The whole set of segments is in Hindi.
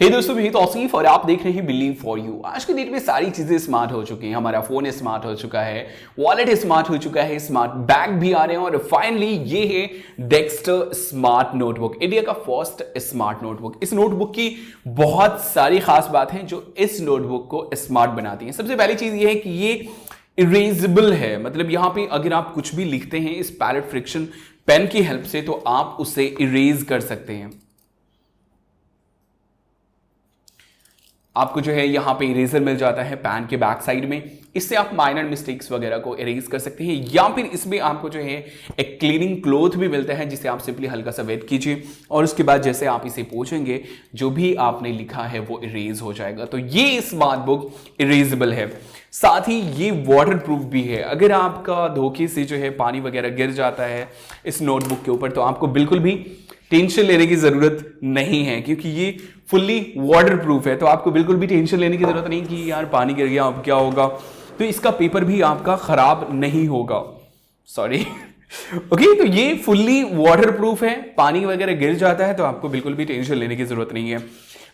हे दोस्तों, मैं तौसीफ और आप देख रहे हैं बिलीव फॉर यू। आज की डेट में सारी चीजें स्मार्ट हो चुकी हैं। हमारा फोन स्मार्ट हो चुका है, वॉलेट स्मार्ट हो चुका है, स्मार्ट बैग भी आ रहे हैं और फाइनली ये है डेक्स्टर स्मार्ट नोटबुक, इंडिया का फर्स्ट स्मार्ट नोटबुक। इस नोटबुक की बहुत सारी खास बात है जो इस नोटबुक को स्मार्ट बनाती है। सबसे पहली चीज ये है कि ये इरेजेबल है, मतलब यहां पे अगर आप कुछ भी लिखते हैं इस पैलेट फ्रिक्शन पेन की हेल्प से तो आप उसे इरेज कर सकते हैं। आपको जो है यहां पे इरेजर मिल जाता है पैन के बैक साइड में, इससे आप माइनर मिस्टेक्स वगैरह को इरेज कर सकते हैं। या फिर इसमें आपको जो है एक क्लीनिंग क्लॉथ भी मिलता है जिसे आप सिंपली हल्का सा वेट कीजिए और उसके बाद जैसे आप इसे पोंछेंगे जो भी आपने लिखा है वो इरेज हो जाएगा। तो ये स्मार्ट बुक इरेजेबल है, साथ ही ये वाटर प्रूफ भी है। अगर आपका धोखे से जो है पानी वगैरह गिर जाता है इस नोटबुक के ऊपर तो आपको बिल्कुल भी टेंशन लेने की जरूरत नहीं है, क्योंकि ये फुल्ली वाटर प्रूफ है। तो आपको बिल्कुल भी टेंशन लेने की जरूरत नहीं कि यार पानी गिर गया अब क्या होगा। तो इसका पेपर भी आपका खराब नहीं होगा, सॉरी ओके। तो ये फुल्ली वाटर प्रूफ है, पानी वगैरह गिर जाता है तो आपको बिल्कुल भी टेंशन लेने की जरूरत नहीं है।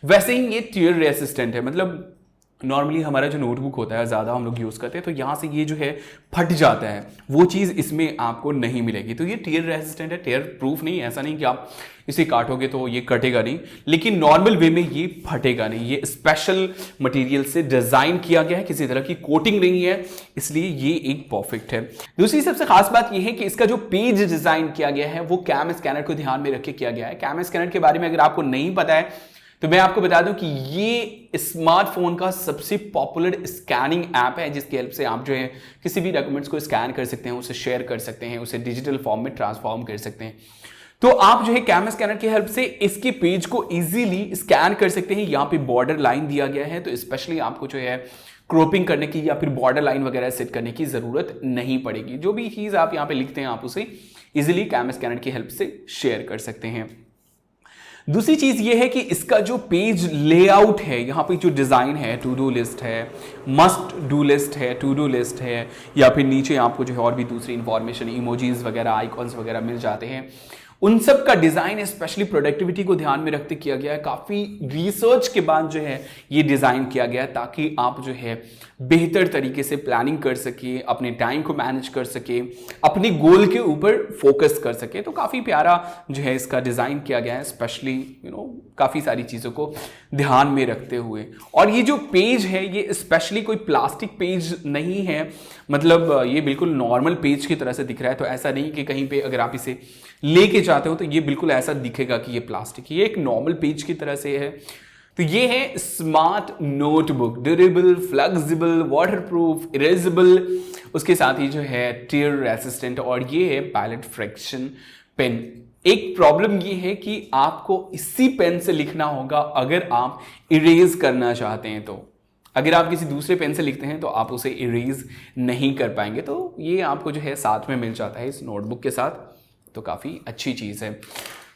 वैसे ही ये टीयर रेसिस्टेंट है, मतलब नॉर्मली हमारा जो नोटबुक होता है ज़्यादा हम लोग यूज़ करते हैं तो यहाँ से ये जो है फट जाता है, वो चीज़ इसमें आपको नहीं मिलेगी। तो ये टीयर रेजिस्टेंट है, टीयर प्रूफ नहीं, ऐसा नहीं कि आप इसे काटोगे तो ये कटेगा नहीं, लेकिन नॉर्मल वे में ये फटेगा नहीं। ये स्पेशल मटेरियल से डिज़ाइन किया गया है, किसी तरह की कोटिंग नहीं है, इसलिए ये एक परफेक्ट है। दूसरी सबसे खास बात ये है कि इसका जो पेज डिज़ाइन किया गया है वो कैम स्कैनर को ध्यान में रख के किया गया है। कैम स्कैनर के बारे में अगर आपको नहीं पता है तो मैं आपको बता दूं कि ये स्मार्टफोन का सबसे पॉपुलर स्कैनिंग ऐप है, जिसकी हेल्प से आप जो है किसी भी डॉक्यूमेंट्स को स्कैन कर सकते हैं, उसे शेयर कर सकते हैं, उसे डिजिटल फॉर्म में ट्रांसफॉर्म कर सकते हैं। तो आप जो है कैम स्कैनर की हेल्प से इसके पेज को इजीली स्कैन कर सकते हैं। यहाँ पे बॉर्डर लाइन दिया गया है तो स्पेशली आपको जो है क्रॉपिंग करने की या फिर बॉर्डर लाइन वगैरह सेट करने की जरूरत नहीं पड़ेगी। जो भी चीज आप यहाँ पे लिखते हैं आप उसे इजीली कैम स्कैनर की हेल्प से शेयर कर सकते हैं। दूसरी चीज ये है कि इसका जो पेज लेआउट है, यहाँ पे जो डिजाइन है, टू डू लिस्ट है, मस्ट डू लिस्ट है, टू डू लिस्ट है, या फिर नीचे आपको जो है और भी दूसरी इंफॉर्मेशन, इमोजीज वगैरह, आइकॉन्स वगैरह मिल जाते हैं। उन सब का डिजाइन स्पेशली प्रोडक्टिविटी को ध्यान में रखते किया गया है। काफी रिसर्च के बाद जो है ये डिजाइन किया गया है ताकि आप जो है बेहतर तरीके से प्लानिंग कर सके, अपने टाइम को मैनेज कर सके, अपने गोल के ऊपर फोकस कर सके। तो काफी प्यारा जो है इसका डिजाइन किया गया है, स्पेशली काफी सारी चीजों को ध्यान में रखते हुए। और ये जो पेज है ये स्पेशली कोई प्लास्टिक पेज नहीं है, मतलब ये बिल्कुल नॉर्मल पेज की तरह से दिख रहा है। तो ऐसा नहीं कि कहीं पे अगर आप इसे लेके जाते हो तो ये बिल्कुल ऐसा दिखेगा कि ये प्लास्टिक, ये एक नॉर्मल पेज की तरह से है। तो ये है smart notebook, durable, flexible, waterproof, erasable, उसके साथ ही जो है टीयर रेसिस्टेंट, और ये है पैलेट फ्रिक्शन पेन। एक प्रॉब्लम ये है कि आपको इसी पेन से लिखना होगा अगर आप इरेज करना चाहते हैं। तो अगर आप किसी दूसरे पेन से लिखते हैं तो आप उसे इरेज नहीं कर पाएंगे। तो ये आपको जो है साथ में मिल जाता है इस नोटबुक के साथ, तो काफी अच्छी चीज है।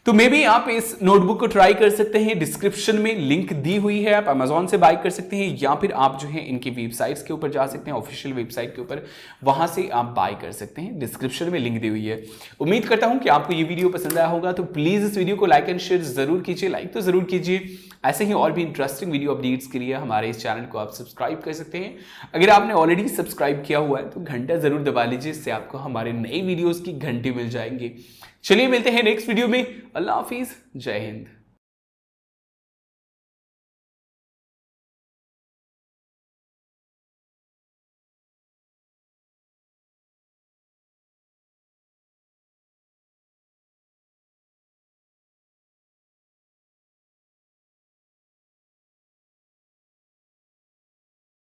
तो मे बी आप इस नोटबुक को ट्राई कर सकते हैं, डिस्क्रिप्शन में लिंक दी हुई है, आप अमेजोन से बाय कर सकते हैं या फिर आप जो है इनकी वेबसाइट्स के ऊपर जा सकते हैं, ऑफिशियल वेबसाइट के ऊपर, वहां से आप बाय कर सकते हैं। डिस्क्रिप्शन में लिंक दी हुई है। उम्मीद करता हूं कि आपको ये वीडियो पसंद आया होगा, तो प्लीज इस वीडियो को लाइक एंड शेयर जरूर कीजिए, लाइक तो जरूर कीजिए। ऐसे ही और भी इंटरेस्टिंग वीडियो अपडेट्स के लिए हमारे इस चैनल को आप सब्सक्राइब कर सकते हैं। अगर आपने ऑलरेडी सब्सक्राइब किया हुआ है तो घंटा जरूर दबा लीजिए, इससे आपको हमारे नए वीडियोस की घंटे मिल जाएंगे। चलिए मिलते हैं नेक्स्ट वीडियो में। अल्लाह हाफिज, जय हिंद।